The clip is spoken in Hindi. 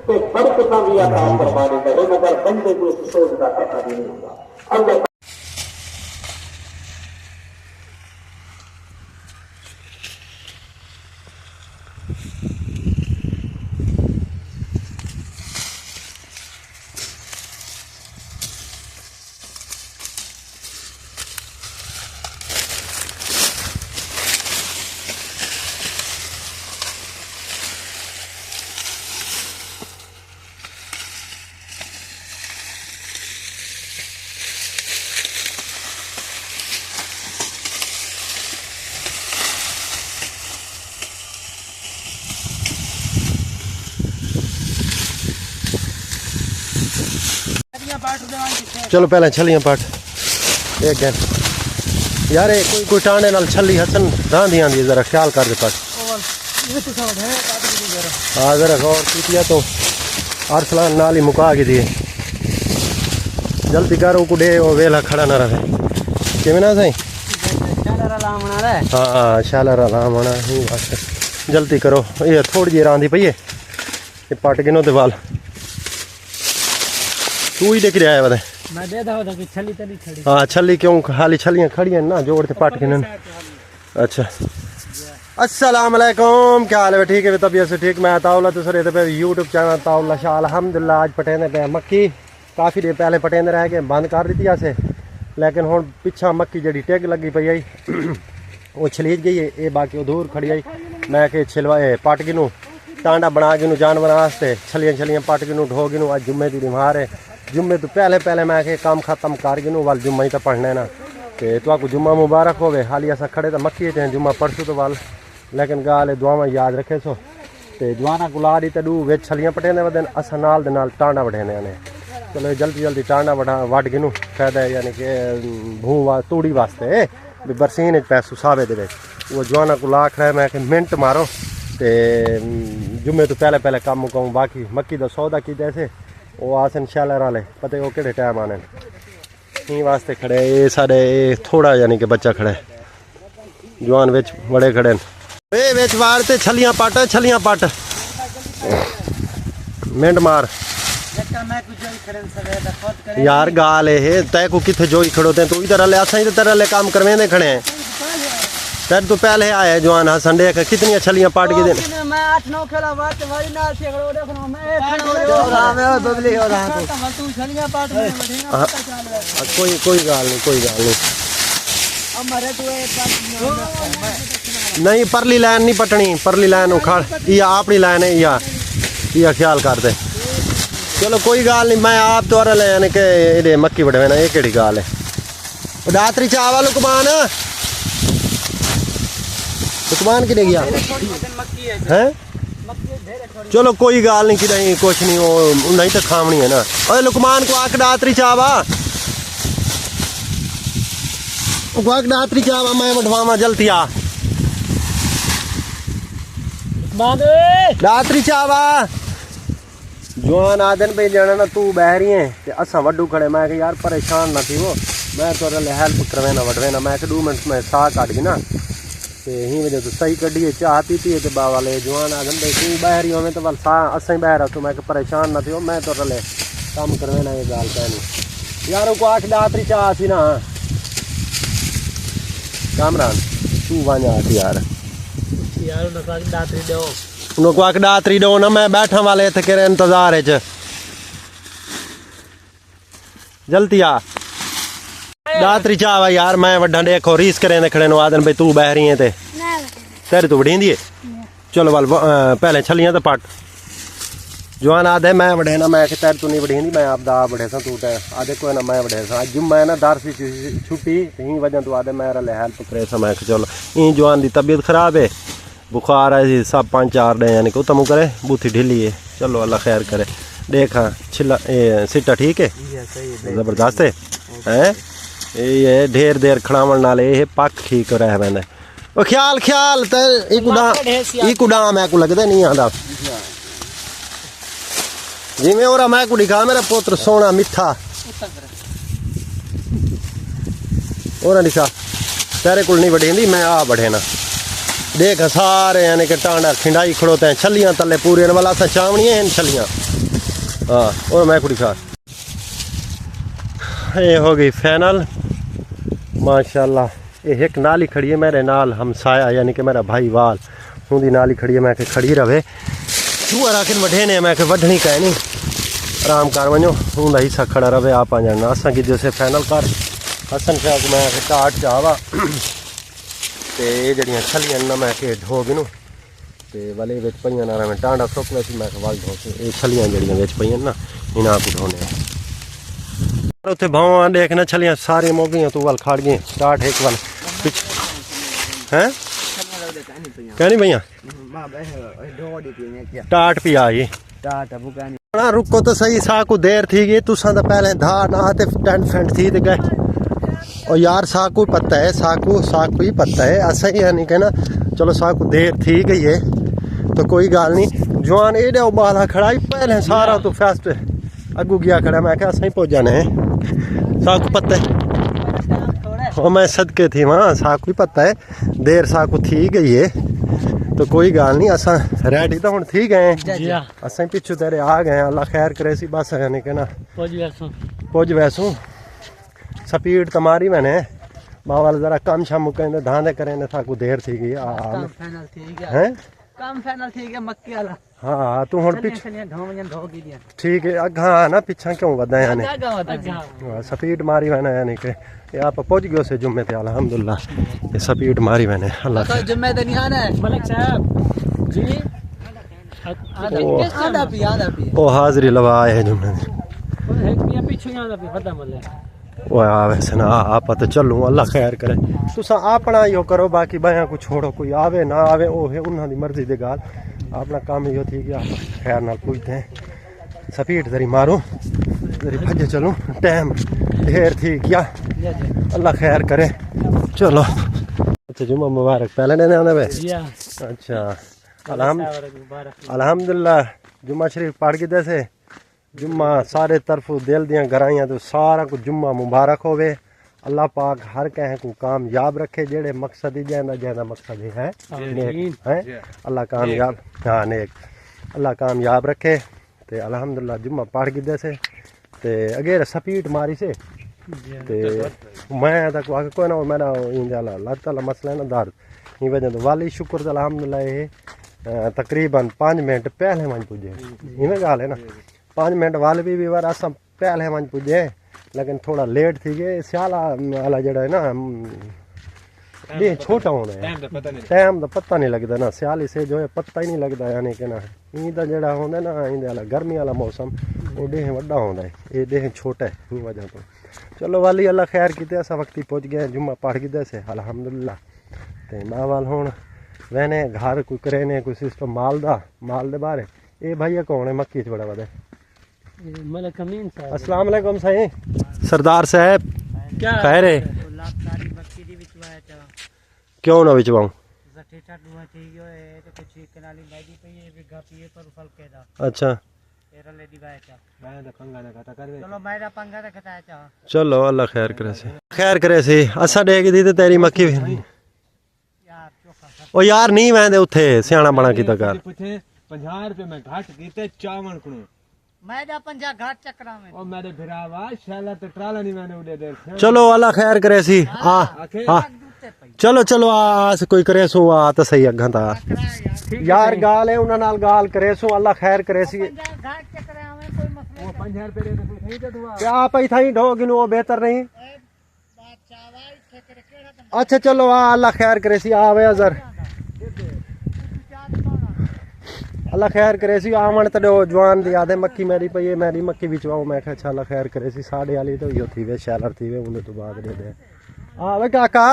ते बरकतां भी अता फरमा देता है, मगर बंदे को सोच का पता नहीं होता। अल्लाह चलो पहले छलियां पाट एक गैन यार कोई टांडे नाल छली हसन रांधी आंदी जरा ख्याल कर दे पाट हाँ जरा गौर कीतिया तो अरसलान नाल ही मुका के दिए जल्दी करो कुडे वो वेला खड़ा ना रहे किवें ना सही हाँ शालर लामना ही बस जल्दी करो ये थोड़ी जी रांधी पई है ये पट गिनो ते वाल तू ही देख रहा है बता मैं दे दो कि छली तो नहीं खड़ी हाँ छली क्यों खाली छलियां खड़ी हैं ना जोड़ के पट के अच्छा अस्सलाम वालेकुम क्या हाल है ठीक है तबीयत से ठीक मैं ताउला तो सर पे यूट्यूब चैनल ताउला शाह अल्हम्दुलिल्लाह आज पटेंदे पे मक्की काफ़ी देर पहले पटेंदे रह के बंद कर दी असें लेकिन हुण पिछा मक्की जी टेग लगी पई आई वो छलीज गई है ये बाकी दूर खड़ी आई मैं कि छिलवा पट गिनू टांडा बना गिनू जानवर वास्ते छलियां पट गिनू ढो गिनू अज जुम्मे की रिमार है जुम्मे तो पहले मैं के काम खत्म कर गिनू वाल जुम्मा ही तो पढ़ना है ना तो आपको जुम्मा मुबारक होवे हाली असा खड़े तो मक्की थे जुम्मा परसों तो वाल लेकिन गाल दुआवा याद रखे सो तो जवाना को ला दी तो डू वे छलियां पटेंदे वदन असा नाल टांडा बढ़ेने ने चलो जल्दी टांडा वट गिनू फायदा है यानी कि भू तूड़ी वास्ते भी बरसीन पैसू सावे दे वो जवाना को ला खड़ा मैं कि मिनट मारो तो जुम्मे तो पहले काम मुकाऊँ बाकी मक्की का सौदा की जैसे वो आसन शालर वाले पता वो कि टाइम आने ही वास्ते खड़े ये साढ़े थोड़ा यानी कि बच्चा खड़े जवान विच बड़े खड़े ए विच वारते छलियां पट मिनट मार यार गाल है तय को किथे जोई खड़ो ते तू इधर ले असा तेरे ले काम करवेंदे खड़े हैं तेरे तो पहले आए जवान हसन देख कितनी छलियां पाट के देने मैं 8-9 खेला बात वही नाल से खड़ो देखो मैं एक खड़ा मैं बबली हो रहा तू छलियां पाट में बैठेगा कोई गाल नहीं हमारे तो नहीं परली लाइन नहीं पटनी परली लाइन उखाड़ ये अपनी लाइन है या ख्याल करते चलो कोई गाल नहीं मैं आप तो ले यानी कि ये मक्की बढ़वे ना ये केड़ी गाल है दातरी चावल लुकमान कि गया है चलो कोई गाल नहीं कि कुछ नहीं वो नहीं तो खावनी है ना अरे लुकमान को आक दातरी चावा दातरी चावा मैं बढ़वावा जल्दी आ दातरी चावा जवान आदन पे जाना ना तू बह रही है ते असा वड्डू खड़े मैं यार परेशान ना थी वो मैं तो हेल्प करवेना वडवेना मैं 2 मिनट में साह काट गई ना ते ही वजह तो सही कढ़ी है चाह पीती है तो बा वाले जवान आदन पे तू बह रही हो तो वाल साह असा ही बह रहा तो मैं परेशान ना थी मैं तो काम करवेना ये गाल कहनी यार को आख दातरी चाह सी ना कामरान तू वञा यार उनको आख दातरी दो ना मैं बैठा वाले थे के इंतजार है जल्दी आ दातरी चावा यार मैं वड्डा देखो रीस करें खड़े नो आदन भाई तू बह रही है ते तेरे तो बढ़ी है चलो वाल पहले छलियां तो पट जवान आधे मैं बढ़े ना मैं तेरे तो नहीं बढ़ी मैं आप दा बढ़े सा तू आधे कोई ना मैं बढ़े सा जुम मैं ना दार सी छुट्टी ही वजह तू आधे मैं हेल्प करे सा मैं चलो ई जवान की तबीयत खराब है बुखार है सब 5-4 दिन यानी कि तमु करे बूथी ढीली है चलो अल्लाह खैर करे देखा छिला सिटा ठीक है जबरदस्त है ये ढेर देर खड़ावन नाले ये पक ठीक रह मैंने ओ ख्याल ते एक उड़ा मैं को लगदा नहीं आंदा जिवें ओरा मैं को दिखा मेरा पुत्र सोना मिठा ओरा दिखा तेरे को नहीं बढ़ेंदी मैं आ बढ़े ना देख सारे यानी कि टांडा खिंडाई खड़ोते हैं छलियां तले पूरे वाला सा चावनियां हैं छलियां। हाँ और मैं कुड़ी खा ये हो गई फाइनल माशाल्लाह। ये एक नाली खड़ी है मेरे नाल हमसाया यानी कि मेरा भाई वाल उनकी नाली खड़ी है। मैं खड़ी रहे चूहा राखन वढे ने मैं वढनी कह नहीं आराम कर वनो उनका हिस्सा खड़ा रहे आप आ जाना असा कि जैसे फाइनल कर हसन शाह को मैं टाट चाहवा तो ये जड़ियाँ छलियां ना मैं ढो गिनू तो वाले पे ना मैं टांडा सुक वैसे मैं वल ढो के ये छलियां जड़ियाँ पे ना इन्हें को ढोने उत्थे भाव देखना छलियां सारी मुक गई तू वाल खाड़ गई टाट एक वाल पिछ हैं कहनी भैया टाट पी आई ना रुको तो सही साकू देर थी गई तुसा तो पहले धा ना ते टेंट फेंट थी ते गए और यार साकू पता है साकू ही पता है ऐसा ही है नहीं कहना चलो साकू देर थी गई है तो कोई गाल नहीं जवान एडे उबाला खड़ा ही पहले सारा तो फेस्ट अगू गया खड़ा मैं क्या सही पहुंच जाने साकू पता है और मैं सदके थी वहाँ साकू ही पता है देर साकू थी गई है तो कोई गाल नहीं असा रेडी तो हम थी गए असा पिछू तेरे आ गए अल्लाह खैर करे सी बस यानी कहना पुज वैसू स्पीड तुम्हारी मैंने माँ वाले जरा कम शाम कहते धांधे करें था को देर थी गई हैं काम फाइनल ठीक है मक्की वाला हाँ तू हुन पिछ ठीक है अगा ना पिछा क्यों वदा यानी स्पीड मारी मैंने यानी कि यहाँ पर पहुंच गयो से जुम्मे थे अल्हम्दुलिल्लाह ये स्पीड मारी मैंने अल्लाह तो जुम्मे तो नहीं आना है मलिक साहब जी आधा पी ओ हाजिरी लवा आए हैं जुम्मे पीछे आधा पी खत्म होले वो वैसे ना आप तो चलूँ अल्लाह खैर करे तुसा अपना यो करो बाकी बाया को छोड़ो कोई आवे ना आवे ओ है उन्होंने मर्जी दे गाल अपना काम यो थी कि आप खैर नाल पूछते हैं स्पीड जरी मारो जरी भजे चलूँ टाइम ढेर थी क्या अल्लाह खैर करे चलो अच्छा जुम्मा मुबारक पहले नहीं आना भाई अच्छा अल्हम्दुलिल्लाह जुम्मा शरीफ पढ़ के जैसे जुम्मा सारे तरफ दिल दियाँ गराइयाँ तो सारा कुछ जुम्मा मुबारक होवे अल्लाह पाक हर कह को कामयाब रखे जेड़े मकसद ही जैसा मकसद ही है अल्लाह कामयाब हाँ नेक अल्लाह कामयाब रखे ते अल्हम्दुलिल्लाह जुम्मा पढ़ गिदे से ते अगे स्पीड मारी से ते मैं तक आके कोई ना मेरा इंशाल्लाह लत वाला मसला है ना दर्द ई वजह तो वाली शुक्र अल्हम्दुलिल्लाह ये तकरीबन 5 मिनट पहले मन पुजे इवें गाल है ना 5 मिनट वाल भी बार अस पहले मन पुजे लेकिन थोड़ा लेट थी गए स्याला वाला जड़ा है ना ये छोटा होना है टाइम का पता नहीं लगता ना स्याली से जो है पता ही नहीं लगता यानी कि ना इंदा जड़ा होंदा ना इंदे वाला गर्मी वाला मौसम वो देह वड्डा होंदा है ये देह छोटा है इन वजह तो चलो वाली अल्लाह खैर कीते असा वक्ती पहुंच गए जुम्मा पढ़ के से अल्हम्दुलिल्लाह ते मावाल हुन वहने घर कोई करे ने कोई सिस्टम माल दे बारे ये भैया कौन है मक्की च बड़ा वदा अस्सलाम वालेकुम साईं सरदार साहब क्या खैर है क्यों ना विचवाऊं अच्छा चलो अल्लाह खैर करे से असा देख दी ते तेरी मक्की भी नहीं ओ यार नहीं वैंदे उथे सियाना बना कीता कर 50 रुपए में घाट कीते चावल कुणो मैं दा 50 घाट चक्रा में ओ मेरे भिरावा शाला ते ट्राला नहीं मैंने उड़े दे चलो अल्लाह खैर करे सी हां चलो आ से कोई करे सो आ तो सही अगा ता यार गाल है उना नाल गाल करे सो अल्लाह खैर करे सी घाट चक्रा में कोई मसला वो 50 रुपए दे नहीं दे दुआ क्या पई थाई ढो गिनो बेहतर नहीं अच्छा चलो आ अल्लाह खैर करे सी आवे अजर अल्लाह खैर करे सी आवन तड़ो जवान दी आदे मक्की मेरी पई मेरी मक्की बिचवाओ मैं अच्छा अल्लाह खैर करे सी साढ़े वाली तो यो थी वे शैलर थी वे उन्हें तो बाद दे आ वे काका